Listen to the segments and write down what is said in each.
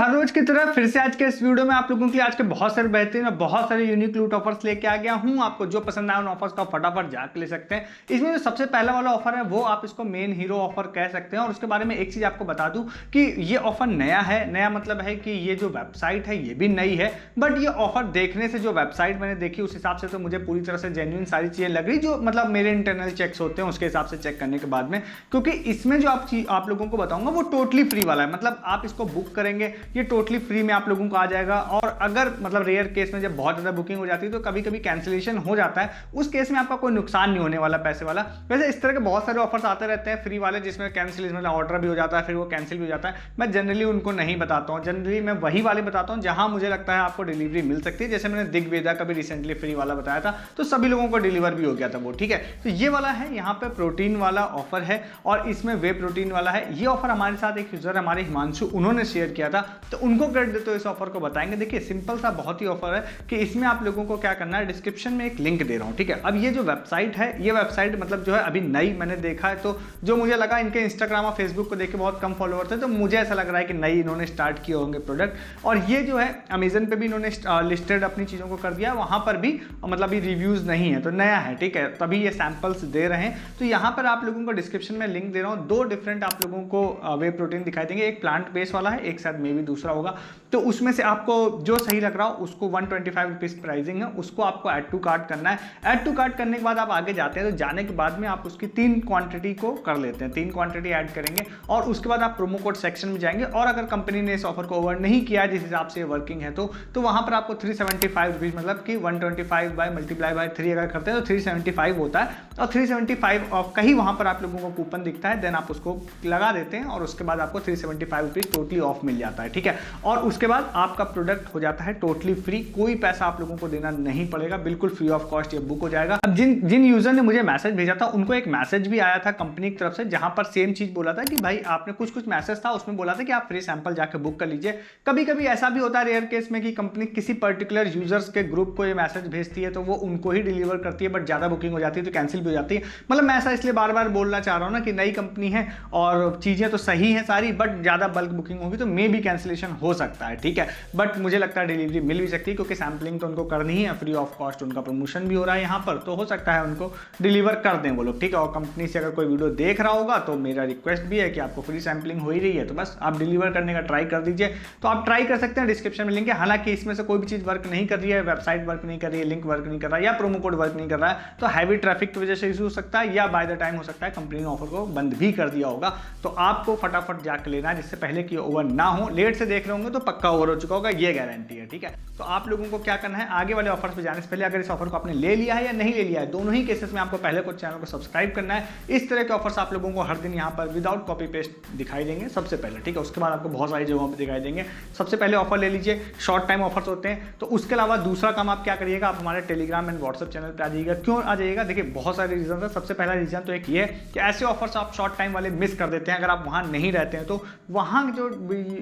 हर रोज की तरह फिर से आज के इस वीडियो में आप लोगों के लिए आज के बहुत सारे बेहतरीन और बहुत सारे यूनिक लूट ऑफर्स लेके आ गया हूं। आपको जो पसंद आए उन ऑफर्स का फटाफट जाके ले सकते हैं। इसमें जो सबसे पहला वाला ऑफर है वो आप इसको मेन हीरो ऑफर कह सकते हैं। और उसके बारे में एक चीज आपको बता दूं कि ये ऑफर नया है। नया मतलब है कि ये जो वेबसाइट है ये भी नई है, बट ये ऑफर देखने से जो वेबसाइट मैंने देखी उस हिसाब से तो मुझे पूरी तरह से जेन्युइन सारी चीजें लग रही, जो मतलब मेरे इंटरनल चेक्स होते हैं उसके हिसाब से चेक करने के बाद में। क्योंकि इसमें जो आप लोगों को बताऊंगा वो टोटली फ्री वाला है। मतलब आप इसको बुक करेंगे ये टोटली फ्री में आप लोगों को आ जाएगा। और अगर मतलब रेयर केस में जब बहुत ज्यादा बुकिंग हो जाती है तो कभी कभी कैंसिलेशन हो जाता है, उस केस में आपका कोई नुकसान नहीं होने वाला पैसे वाला। वैसे इस तरह के बहुत सारे ऑफर्स आते रहते हैं फ्री वाले जिसमें कैंसिलेशन मतलब ऑर्डर भी हो जाता है फिर वो कैंसिल भी हो जाता है। मैं जनरली उनको नहीं बताता हूँ, जनरली मैं वही वाले बताता हूँ जहां मुझे लगता है आपको डिलीवरी मिल सकती है। जैसे मैंने दिग्वेदा का भी रिसेंटली फ्री वाला बताया था तो सभी लोगों को डिलीवर भी हो गया था वो, ठीक है। तो ये वाला है यहाँ पे प्रोटीन वाला ऑफर है और इसमें वे प्रोटीन वाला है। ये ऑफर हमारे साथ एक यूजर हमारे हिमांशु उन्होंने शेयर किया था तो उनको क्रेडिट देते हुए इस ऑफर को बताएंगे। देखिए सिंपल सा बहुत ही ऑफर है कि इसमें आप लोगों को क्या करना है, डिस्क्रिप्शन में एक लिंक दे रहा हूं, ठीक है। अब ये जो वेबसाइट है ये वेबसाइट मतलब जो है अभी नई मैंने देखा है, तो जो मुझे लगा इनके इंस्टाग्राम और फेसबुक को देख के बहुत कम फॉलोअर थे तो मुझे ऐसा लग रहा है कि नई इन्होंने स्टार्ट किए होंगे प्रोडक्ट। और ये जो है अमेजन पे भी इन्होंने लिस्टेड अपनी चीजों को कर दिया, वहां पर भी मतलब ये रिव्यूज नहीं है तो नया है, ठीक है। तभी ये सैंपल्स दे रहे हैं। तो यहाँ पर आप लोगों को डिस्क्रिप्शन में लिंक दे रहा हूँ। दो डिफरेंट आप लोगों को वे प्रोटीन दिखाई देंगे, एक प्लांट बेस वाला है, एक शायद मे भी दूसरा होगा। तो उसमें से आपको जो सही लग रहा हो उसको 125 रुपीज प्राइसिंग है, उसको आपको ऐड टू कार्ट करना है। ऐड टू कार्ट करने के बाद आप आगे जाते हैं तो जाने के बाद में आप उसकी 3 क्वांटिटी को कर लेते हैं, 3 क्वांटिटी ऐड करेंगे और उसके बाद आप प्रोमो कोड सेक्शन में जाएंगे। और अगर कंपनी ने इस ऑफर को ओवर नहीं किया जिस हिसाब से वर्किंग है तो वहां पर आपको 375 रुपीज मतलब कि 125 बाय मल्टीप्लाई बाय 3 अगर करते हैं तो 375 होता है। और 375 ऑफ का ही वहां पर आप लोगों को कूपन दिखता है, देन आप उसको लगा देते हैं और उसके बाद आपको 375 रुपीज टोटली ऑफ मिल जाता है, ठीक है। और उसके बाद आपका प्रोडक्ट हो जाता है टोटली फ्री, कोई पैसा आप लोगों को देना नहीं पड़ेगा, बिल्कुल फ्री ऑफ कॉस्ट ये बुक हो जाएगा। अब जिन यूजर ने मुझे मैसेज भेजा था उनको एक मैसेज भी आया था कंपनी की तरफ से जहां पर सेम चीज बोला था कि भाई आपने कुछ मैसेज था उसमें बोला था कि आप फ्री सैंपल जाके बुक कर लीजिए। कभी कभी ऐसा भी होता है रेयर केस में कि कंपनी किसी पर्टिकुलर यूजर्स के ग्रुप को ये मैसेज भेजती है तो वो उनको ही डिलीवर करती है, बट ज्यादा बुकिंग हो जाती है तो कैंसिल भी हो जाती है। मतलब मैं ऐसा इसलिए बार बार बोलना चाह रहा हूँ ना कि नई कंपनी है और चीजें तो सही है सारी, बट ज्यादा बल्क बुकिंग होगी तो मे भी कैंसिलेशन हो सकता है, ठीक है। बट मुझे लगता है डिलीवरी मिल भी सकती है क्योंकि सैम्पलिंग तो उनको करनी ही है, फ्री ऑफ कॉस्ट उनका प्रमोशन भी हो रहा है यहाँ पर, तो हो सकता है उनको डिलीवर कर दें वो लोग, ठीक है। और कंपनी से अगर कोई वीडियो देख रहा होगा तो मेरा रिक्वेस्ट भी है कि आपको फ्री सैम्पलिंग हो ही रही है तो बस आप डिलीवर करने का ट्राई कर दीजिए। तो आप ट्राई कर सकते हैं, डिस्क्रिप्शन में लिंक है। हालांकि इसमें से कोई भी चीज वर्क नहीं कर रही है, वेबसाइट वर्क नहीं कर रही है, लिंक वर्क नहीं कर रहा है या प्रोमो कोड वर्क नहीं कर रहा है तो हैवी ट्रैफिक की वजह से इशू हो सकता है या बाय द टाइम हो सकता है कंपनी ने ऑफर को बंद भी कर दिया होगा। तो आपको फटाफट जाकर लेना है जिससे पहले कि ओवर ना हो। लेट से देख रहे होंगे तो पक्का ओवर हो चुका होगा, ये गारंटी है, ठीक है। तो आप लोगों को क्या करना है, आगे वाले ऑफर्स पे जाने से पहले अगर इस ऑफर को आपने ले लिया है या नहीं ले लिया है, दोनों ही केसेस में आपको पहले कुछ चैनल को सब्सक्राइब करना है। इस तरह के ऑफर्स आप लोगों को हर दिन यहाँ पर विदाउट कॉपी पेस्ट दिखाई देंगे सबसे पहले, ठीक है। उसके बाद आपको बहुत सारी जगहों पर दिखाई देंगे। सबसे पहले ऑफर ले लीजिए, शॉर्ट टाइम ऑफर्स होते हैं। तो उसके अलावा दूसरा काम आप क्या करिएगा, आप हमारे टेलीग्राम एंड व्हाट्सएप चैनल पर आ जाइएगा। क्यों आ जाइएगा, देखिए बहुत सारे रीजन है। सबसे पहला रीजन तो एक ये है कि ऐसे ऑफर्स आप शॉर्ट टाइम वाले मिस कर देते हैं अगर आप वहां नहीं रहते हैं। तो वहां जो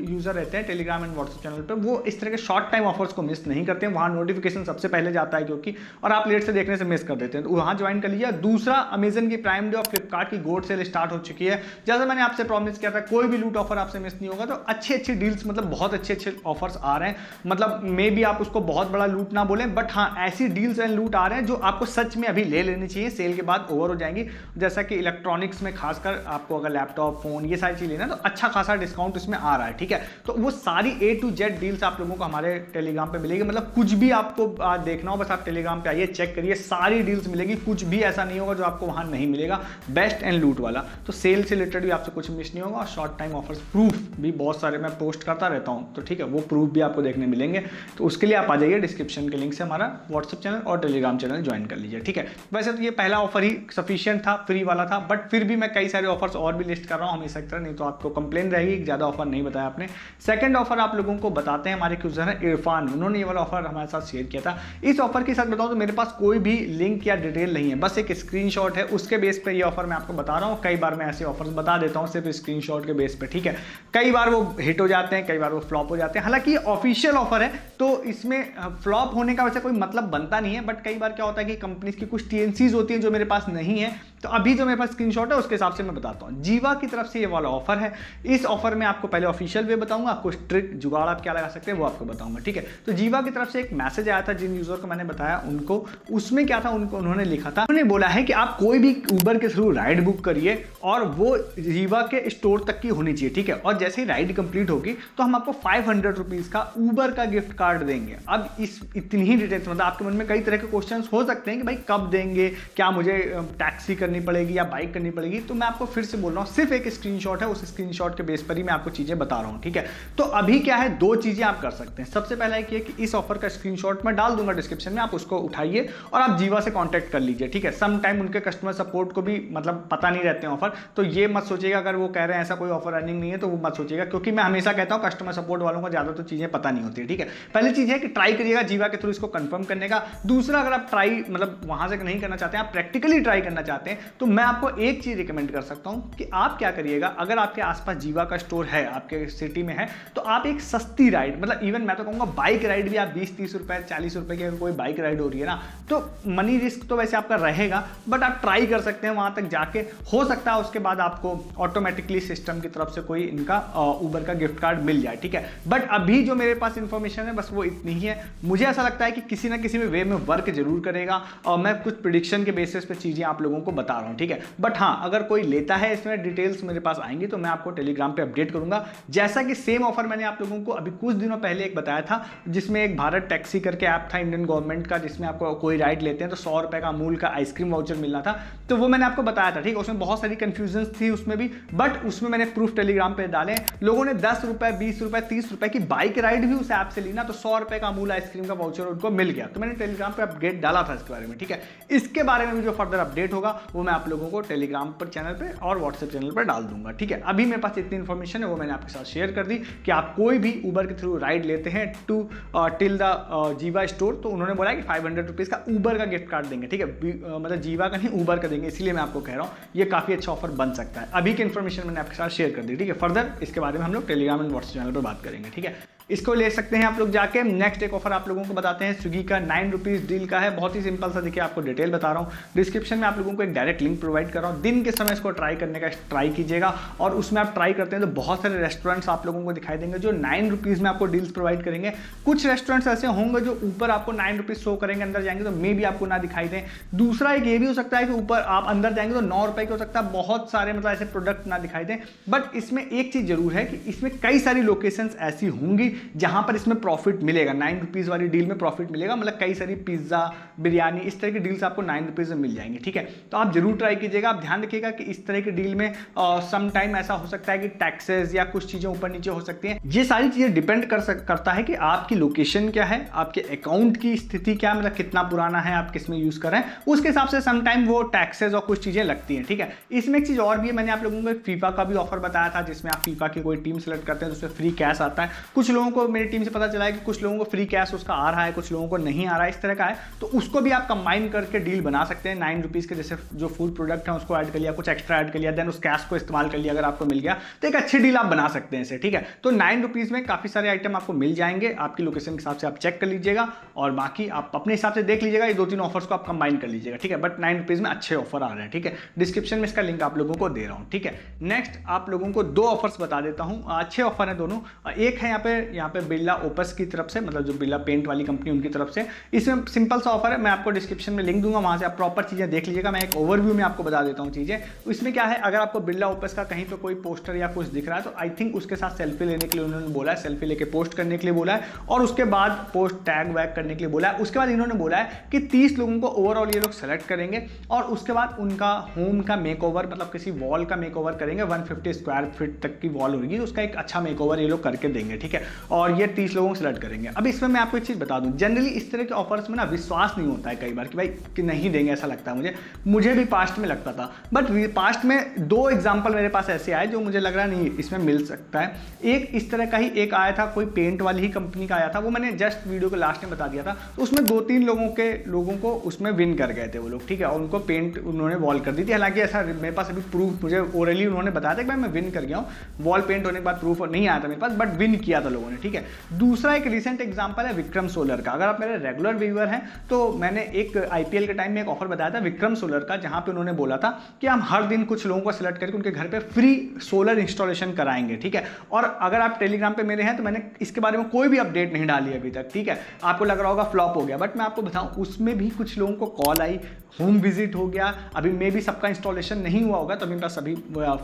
यूजर रहते हैं टेलीग्राम एंड व्हाट्सएप चैनल पर वो इस तरह के शॉर्ट टाइम ऑफर्स को मिस नहीं करते हैं, वहां नोटिफिकेशन सबसे पहले जाता है क्योंकि, और आप लेट से देखने से मिस कर देते हैं तो वहां ज्वाइन कर लीजिए। दूसरा, अमेजन की प्राइम डे और फ्लिपकार्ट की गोल्ड सेल स्टार्ट हो चुकी है। जैसे मैंने आपसे प्रॉमिस किया था कोई भी लूट ऑफर आपसे मिस नहीं होगा। तो अच्छी डील्स मतलब बहुत अच्छे ऑफर्स आ रहे हैं। मतलब मे भी आप उसको बहुत बड़ा लूट ना बोलें, बट हाँ ऐसी डील्स एंड लूट आ रहे हैं जो आपको सच में अभी ले लेनी चाहिए, सेल के बाद ओवर हो जाएंगी। जैसा कि इलेक्ट्रॉनिक्स में खासकर आपको अगर लैपटॉप फोन ये सारी चीज लेना तो अच्छा खासा डिस्काउंट इसमें आ रहा है, ठीक है। तो वो सारी A to Z डील्स आप लोगों को हमारे टेलीग्राम पे मिलेगी। मतलब कुछ भी आपको देखना हो बस आप टेलीग्राम पे आइए, चेक करिए, सारी डील्स मिलेगी, कुछ भी ऐसा नहीं होगा जो आपको वहां नहीं मिलेगा। बेस्ट एंड लूट वाला, तो सेल से रिलेटेड भी आपसे कुछ मिस नहीं होगा। और शॉर्ट टाइम ऑफर्स प्रूफ भी बहुत सारे मैं पोस्ट करता रहता हूं तो ठीक है, वो प्रूफ भी आपको देखने मिलेंगे। तो उसके लिए आप आ जाइए, डिस्क्रिप्शन के लिंक से हमारा व्हाट्सएप चैनल और टेलीग्राम चैनल ज्वाइन कर लीजिए, ठीक है। वैसे तो ये पहला ऑफर ही सफिशिएंट था, फ्री वाला था, बट फिर भी मैं कई सारे ऑफर्स और भी लिस्ट कर रहा हूं हमेशा की तरह, नहीं तो आपको कंप्लेन रहेगी ज्यादा ऑफर नहीं बताया आपने। सेकंड ऑफर आप लोगों को बताते हैं, हमारे यूजर है इरफान, उन्होंने ये वाला ऑफर हमारे साथ शेयर किया था। इस ऑफर के साथ बताऊं तो मेरे पास कोई भी लिंक या डिटेल नहीं है, बस एक स्क्रीनशॉट है, उसके बेस पे ये ऑफर मैं आपको बता रहा हूं। कई बार मैं ऐसे ऑफर्स बता देता हूं सिर्फ स्क्रीनशॉट के बेस पे, ठीक है। कई बार वो हिट हो जाते हैं, कई बार वो फ्लॉप हो जाते हैं। हालांकि ऑफिशियल ऑफर है तो इसमें फ्लॉप होने का वैसे कोई मतलब बनता नहीं है, बट कई बार क्या होता है कि कंपनीज की कुछ टीएनसीज होती हैं जो मेरे पास नहीं है, तो अभी जो मेरे पास स्क्रीनशॉट है उसके हिसाब से मैं बताता हूँ। जीवा की तरफ से ये वाला ऑफर है। इस ऑफर में आपको पहले ऑफिशियल वे बताऊंगा, आपको ट्रिक जुगाड़ आप क्या लगा सकते हैं वो आपको बताऊंगा, ठीक है। तो जीवा की तरफ से एक मैसेज आया था जिन यूजर को मैंने बताया उनको, उसमें क्या था, उन्होंने लिखा था, उन्होंने बोला है कि आप कोई भी उबर के थ्रू राइड बुक करिए और वो जीवा के स्टोर तक की होनी चाहिए, ठीक है। और जैसे ही राइड कंप्लीट होगी तो हम आपको 500 रुपीज का उबर का गिफ्ट कार्ड देंगे। अब इस इतनी ही डिटेल्स, मतलब आपके मन में कई तरह के क्वेश्चंस हो सकते हैं कि भाई कब देंगे, क्या मुझे टैक्सी करनी पड़ेगी या बाइक करनी पड़ेगी, तो मैं आपको फिर से बोल रहा हूँ सिर्फ एक स्क्रीनशॉट है, उस स्क्रीनशॉट के बेस पर ही मैं आपको चीजें बता रहा हूँ, ठीक है। तो अभी क्या है, दो चीजें आप कर सकते हैं। सबसे पहला है कि इस ऑफर का स्क्रीनशॉट मैं डाल दूंगा डिस्क्रिप्शन में, आप उसको उठाइए और आप जीवा से कांटेक्ट कर लीजिए, ठीक है। सम टाइम उनके कस्टमर सपोर्ट को भी मतलब पता नहीं रहते हैं ऑफर, तो ये मत सोचिएगा अगर वो कह रहे हैं ऐसा कोई ऑफर रनिंग नहीं है तो वो मत सोचिएगा, क्योंकि मैं हमेशा कहता हूँ कस्टमर सपोर्ट वालों को ज्यादा तो चीजें पता नहीं होती है, ठीक है। पहली चीज है कि ट्राई करिएगा जीवा के थ्रू इसको कंफर्म करने का। दूसरा, अगर आप ट्राई मतलब वहां से नहीं करना चाहते हैं, आप प्रैक्टिकली ट्राई करना चाहते हैं, तो मैं आपको एक चीज रिकमेंड कर सकता हूं कि आप क्या करिएगा, अगर आपके आसपास जीवा का स्टोर है, आपके सिटी में है, तो आप एक सस्ती राइड, मतलब इवन मैं तो कहूंगा बाइक राइड भी आप 20-30 रुपए 40 रुपए की अगर कोई बाइक राइड हो रही है ना, तो मनी रिस्क तो वैसे आपका रहेगा, बट आप ट्राई कर सकते हैं वहां तक जाके, हो सकता है उसके बाद आपको ऑटोमेटिकली सिस्टम की तरफ से कोई इनका उबर का गिफ्ट कार्ड मिल जाए, ठीक है। बट अभी जो मेरे पास इंफॉर्मेशन है बस वो इतनी ही है। मुझे ऐसा लगता है कि किसी ना किसी वे में वर्क जरूर करेगा और मैं कुछ प्रिडिक्शन के बेसिस पे चीजें आप लोगों को बता रहा हूं, ठीक है। बट हाँ, अगर कोई लेता है इसमें डिटेल्स मेरे पास आएंगी तो मैं आपको टेलीग्राम पे अपडेट करूंगा। जैसा कि सेम ऑफर मैंने आप लोगों को अभी कुछ दिनों पहले एक बताया था, जिसमें एक भारत टैक्सी करके ऐप था इंडियन गवर्नमेंट का, जिसमें आपको कोई राइड लेते हैं तो 100 रुपए का अमूल का आइसक्रीम वाउचर मिलना था, तो वो मैंने आपको बताया था, ठीक है। उसमें बहुत सारी कंफ्यूजन थी उसमें भी, बट उसमें मैंने प्रूफ टेलीग्राम पे डाले। लोगों ने 10 रुपए 20 रुपए 30 रुपए की बाइक राइड भी उस ऐप से ली ना, तो 100 रुपए का अमूल आइसक्रीम का वाउचर उनको मिल गया। तो मैंने टेलीग्राम पे अपडेट डाला था इसके बारे में, ठीक है। इसके बारे में भी जो फर्दर अपडेट होगा वो मैं आप लोगों को टेलीग्राम पर चैनल पे और व्हाट्सएप चैनल पर डाल दूंगा, ठीक है। अभी मेरे पास इतनी इन्फॉर्मेशन है वो मैंने आपके साथ शेयर कर दी कि आप कोई भी उबर के थ्रू राइड लेते हैं टू टिल द जीवा स्टोर, तो उन्होंने बोला कि 500 रुपीज का उबर का गिफ्ट कार्ड देंगे, ठीक है। मतलब जीवा का नहीं उबर का देंगे, इसलिए मैं आपको कह रहा हूँ ये काफी अच्छा ऑफर बन सकता है। अभी की इन्फॉर्मेशन मैंने आपके साथ शेयर कर दी, ठीक है। फर्दर इसके बारे में हम लोग टेलीग्राम एंड व्हाट्सएप चैनल पर बात करेंगे, ठीक है। इसको ले सकते हैं आप लोग जाके। नेक्स्ट एक ऑफर आप लोगों को बताते हैं, स्विगी का 9 रुपीज डील का है। बहुत ही सिंपल सा, देखिए आपको डिटेल बता रहा हूँ, डिस्क्रिप्शन में आप लोगों को एक डायरेक्ट लिंक प्रोवाइड कर रहा हूँ। दिन के समय इसको ट्राई करने का ट्राई कीजिएगा, और उसमें आप ट्राई करते हैं तो बहुत सारे रेस्टोरेंट्स आप लोगों को दिखाई देंगे जो 9 रुपीज में आपको डील्स प्रोवाइड करेंगे। कुछ रेस्टोरेंट्स ऐसे होंगे जो ऊपर आपको 9 रुपीज शो करेंगे, अंदर जाएंगे तो मे भी आपको ना दिखाई दें। दूसरा एक ये भी हो सकता है कि ऊपर आप अंदर जाएंगे तो 9 रुपए के हो सकता है, बहुत सारे मतलब ऐसे प्रोडक्ट ना दिखाई दें। बट इसमें एक चीज जरूर है कि इसमें कई सारी लोकेशंस ऐसी होंगी जहां पर इसमें प्रॉफिट मिलेगा। 9 रुपीज वाली डील में प्रॉफिट मिलेगा, मतलब कई सारी पिज्जा बिरयानी इस तरह की डील्स आपको 9 रुपीज में मिल जाएंगी, ठीक है। तो आप जरूर ट्राई कीजिएगा। आप ध्यान रखिएगा कि इस तरह की डील में सम टाइम ऐसा हो सकता है कि टैक्सेस या कुछ चीजें ऊपर नीचे हो सकती हैं। ये सारी चीजें डिपेंड करता है कि आपकी लोकेशन क्या है, आपके अकाउंट की स्थिति क्या, मतलब कितना पुराना है, आप किसमें यूज कर रहे हैं, उसके हिसाब से सम टाइम वो टैक्सेस और कुछ चीजें लगती हैं, ठीक है। इसमें एक चीज और भी है, मैंने आप लोगों को फीफा का भी ऑफर बताया था, जिसमें आप फीफा की कोई टीम सेलेक्ट करते हैं तो उसमें फ्री कैश आता है। कुछ लोगों को मेरी टीम से पता चला है कि कुछ लोगों को फ्री कैश उसका आ रहा है, कुछ लोगों को नहीं आ रहा है, इस तरह का है। तो उसको भी आप कंबाइन करके डील बना सकते हैं। 9 रुपीज के जैसे जो फूड प्रोडक्ट है उसको ऐड कर लिया, कुछ एक्स्ट्रा ऐड कर लिया, देन उस कैश को इस्तेमाल कर लिया, अगर आपको मिल गया तो एक अच्छी डील आप बना सकते हैं इसे, ठीक है। तो 9 रुपीज में काफी सारे आइटम आपको मिल जाएंगे, आपकी लोकेशन के हिसाब से आप चेक कर लीजिएगा, और बाकी आप अपने हिसाब से देख लीजिएगा। ये 2-3 ऑफर्स को आप कंबाइन कर लीजिएगा, ठीक है। बट 9 रुपीज में अच्छे ऑफर आ रहे हैं, ठीक है। डिस्क्रिप्शन में इसका लिंक आप लोगों को दे रहा हूं, ठीक है। नेक्स्ट आप लोगों को 2 ऑफर्स बता देता हूं, अच्छे ऑफर है दोनों। एक है यहाँ पे बिरला ओपस की तरफ से, मतलब जो बिरला पेंट वाली कंपनी उनकी तरफ से। इसमें सिंपल सा ऑफर है, मैं आपको डिस्क्रिप्शन में लिंक दूंगा, वहां से आप प्रॉपर चीजें देख लीजिएगा। मैं एक ओवरव्यू में आपको बता देता हूं चीजें। इसमें क्या है, अगर आपको बिरला ओपस का कहीं पे कोई पोस्टर या कुछ दिख रहा है तो आई थिंक उसके साथ सेल्फी लेने के लिए उन्होंने बोला है, सेल्फी लेके पोस्ट करने के लिए बोला है, और उसके बाद पोस्ट टैग वैग करने के लिए बोला है। उसके बाद इन्होंने बोला है कि 30 लोगों को ओवरऑल ये लोग सेलेक्ट करेंगे, और उसके बाद उनका होम का मेकओवर, मतलब किसी वॉल का मेकओवर करेंगे। 150 स्क्वायर फीट तक की वॉल होगी, उसका एक अच्छा मेकओवर ये लोग करके देंगे, ठीक है। और ये 30 लोगों को सेलेक्ट करेंगे। अब इसमें मैं आपको एक चीज बता दूं, जनरली इस तरह के ऑफर्स में ना विश्वास नहीं होता है कई बार कि भाई कि नहीं देंगे, ऐसा लगता है मुझे भी पास्ट में लगता था। बट पास्ट में 2 एग्जांपल मेरे पास ऐसे आए जो मुझे लग रहा नहीं इसमें मिल सकता है। एक इस तरह का ही एक आया था, कोई पेंट वाली ही कंपनी का आया था, वो मैंने जस्ट वीडियो के लास्ट में बता दिया था। तो उसमें 2-3 लोगों को उसमें विन कर गए थे वो लोग, ठीक है। और उनको पेंट उन्होंने वॉल कर दी थी। हालांकि ऐसा मेरे पास अभी प्रूफ, मुझे ओरली उन्होंने बताया था कि भाई मैं विन कर गया हूँ, वॉल पेंट होने के बाद प्रूफ नहीं आया था मेरे पास, बट विन किया था लोगों ने। ने, ठीक है। दूसरा एक रिसेंट एग्जांपल है विक्रम सोलर का। अगर आप मेरे रेगुलर व्यूअर हैं तो मैंने एक आईपीएल के टाइम में एक ऑफर बताया था विक्रम सोलर का, जहां पे उन्होंने बोला था कि हम हर दिन कुछ लोगों को सिलेक्ट करके उनके घर पे फ्री सोलर इंस्टॉलेशन कराएंगे, ठीक है। और अगर आप टेलीग्राम पे मेरे हैं तो मैंने इसके बारे में कोई भी अपडेट नहीं डाली अभी तक, ठीक है। आपको लग रहा होगा फ्लॉप हो गया, बट मैं आपको बताऊं उसमें भी कुछ लोगों को कॉल आई, होम विजिट हो गया। अभी मे भी सबका इंस्टॉलेशन नहीं हुआ होगा तो अभी मेरे पास सभी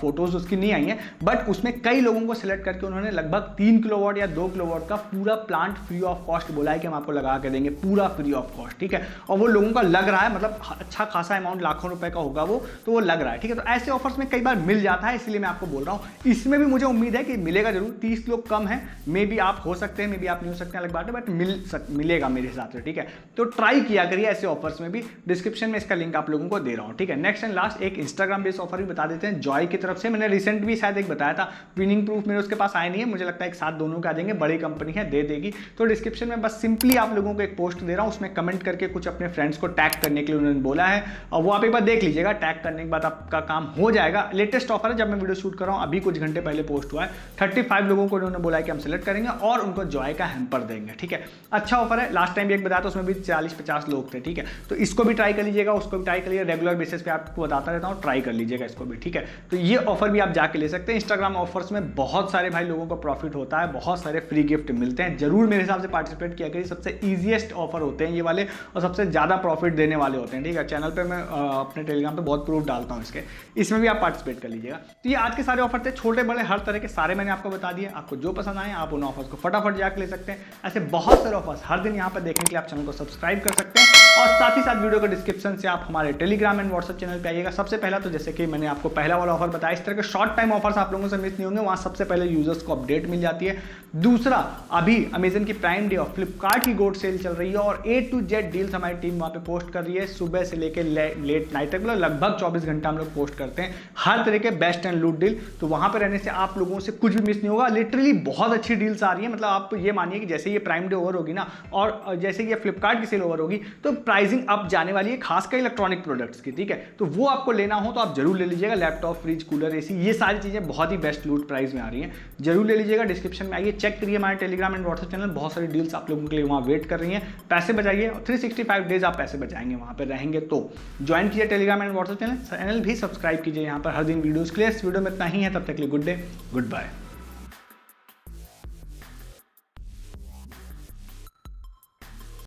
फोटोज उसकी नहीं आई हैं, बट उसमें कई लोगों को सिलेक्ट करके उन्होंने लगभग 3 किलोवाट या 2 किलोवाट का पूरा प्लांट फ्री ऑफ कॉस्ट बोला है कि हम आपको लगा के देंगे, पूरा फ्री ऑफ कॉस्ट, ठीक है। और वो लोगों का लग रहा है, मतलब अच्छा खासा अमाउंट लाखों रुपए का होगा वो, तो वो लग रहा है, ठीक है। तो ऐसे ऑफर्स में कई बार मिल जाता है, इसलिए मैं आपको बोल रहा हूँ। इसमें भी मुझे उम्मीद है कि मिलेगा जरूर। 30 लोग कम है, मे बी आप हो सकते हैं, मे बी आप नहीं हो सकते हैं, अलग बात है, बट मिलेगा मेरे हिसाब से, ठीक है। तो ट्राई किया करिए ऐसे ऑफर्स में भी। डिस्क्रिप्शन में इसका लिंक आप लोगों को दे रहा हूं, ठीक है। नेक्स्ट एंड लास्ट एक इंस्टाग्राम बेस्ड ऑफर भी बता देते हैं जॉय की तरफ से। मैंने रिसेंट भी शायद एक बताया था, विनिंग प्रूफ मेरे उसके पास आए नहीं है, मुझे लगता है एक साथ दोनों के आ जाएंगे, बड़ी कंपनी है, दे देगी। तो डिस्क्रिप्शन में बस सिंपली आप लोगों को एक पोस्ट दे रहा हूं, उसमें कमेंट करके कुछ अपने फ्रेंड्स को टैग करने के लिए उन्होंने बोला है, और वो आप एक बार देख लीजिएगा। टैग करने के बाद आपका काम हो जाएगा। लेटेस्ट ऑफर है, जब मैं वीडियो शूट कर रहा हूं अभी कुछ घंटे पहले पोस्ट हुआ है। 35 लोगों को उन्होंने बोला है कि हम सिलेक्ट करेंगे और उनको जॉय का हैम्पर देंगे, ठीक है। अच्छा ऑफर है। लास्ट टाइम भी एक बताया था, उसमें भी 40-50 लोग थे, ठीक है। तो इसको भी ट्राई कर लीजिएगा, उसको भी ट्राई कर लीजिएगा। रेगुलर बेसिस पे आपको बताता रहता हूँ, ट्राई कर लीजिएगा इसको भी, ठीक है। तो ये ऑफर भी आप जाके ले सकते हैं। इंस्टाग्राम ऑफर्स में बहुत सारे भाई लोगों को प्रॉफिट होता है, बहुत सारे फ्री गिफ्ट मिलते हैं। जरूर मेरे हिसाब से पार्टिसिपेट किया करिए, सबसे ईजिएस्ट ऑफर होते हैं ये वाले और सबसे ज़्यादा प्रॉफिट देने वाले होते हैं, ठीक है। चैनल पर मैं अपने टेलीग्राम पर बहुत प्रूफ डालता हूँ इसके, इसमें भी आप पार्टिसिपेट कर लीजिएगा। तो ये आज के सारे ऑफर थे, छोटे बड़े हर तरह के सारे मैंने आपको बता दिए। आपको जो पसंद आए आप उन ऑफर्स को फटाफट जाकर ले सकते हैं। ऐसे बहुत सारे ऑफर्स हर दिन यहाँ पर देखने के लिए आप चैनल को सब्सक्राइब कर सकते हैं, और साथ ही साथ वीडियो के डिस्क्रिप्शन से आप हमारे टेलीग्राम एंड व्हाट्सएप चैनल पे आइएगा। सबसे पहला तो जैसे कि मैंने आपको पहला वाला ऑफर बताया, इस तरह के शॉर्ट टाइम ऑफर्स आप लोगों से मिस नहीं होंगे, वहां सबसे पहले यूजर्स को अपडेट मिल जाती है। दूसरा, अभी अमेजन की प्राइम डे और फ्लिपकार्ट की गोल्ड सेल चल रही है, और A to Z डील्स हमारी टीम वहां पे पोस्ट कर रही है, सुबह से लेकर लेट नाइट तक, मतलब लगभग 24 घंटा हम लोग पोस्ट करते हैं हर तरह के बेस्ट एंड लूट डील। तो वहां पर रहने से आप लोगों से कुछ भी मिस नहीं होगा। लिटरली बहुत अच्छी डील्स आ रही है, मतलब आप ये मानिए कि जैसे ये प्राइम डे ओवर होगी ना, और जैसे ये फ्लिपकार्ट की सेल ओवर होगी, तो प्राइसिंग अप जाने वाली है, खासकर इलेक्ट्रॉनिक प्रोडक्ट्स की, ठीक है। तो वो आपको लेना हो तो आप जरूर ले लीजिएगा। लैपटॉप, फ्रिज, कूलर, एसी, ये सारी चीजें बहुत ही बेस्ट लूट प्राइस में आ रही हैं, जरूर ले लीजिएगा। डिस्क्रिप्शन में आइए, चेक करिए हमारे टेलीग्राम एंड व्हाट्सएप चैनल, बहुत सारी डील्स आप लोगों के लिए वहाँ वेट कर रही हैं। पैसे बचाइए, 365 डेज आप पैसे बचाएंगे वहाँ पर रहेंगे। तो ज्वाइन कीजिए टेलीग्राम एंड व्हाट्सएप चैनल भी सब्सक्राइब कीजिए, यहाँ पर हर दिन वीडियोस के लिए। इस वीडियो में इतना ही है, तब तक के लिए गुड डे, गुड बाय।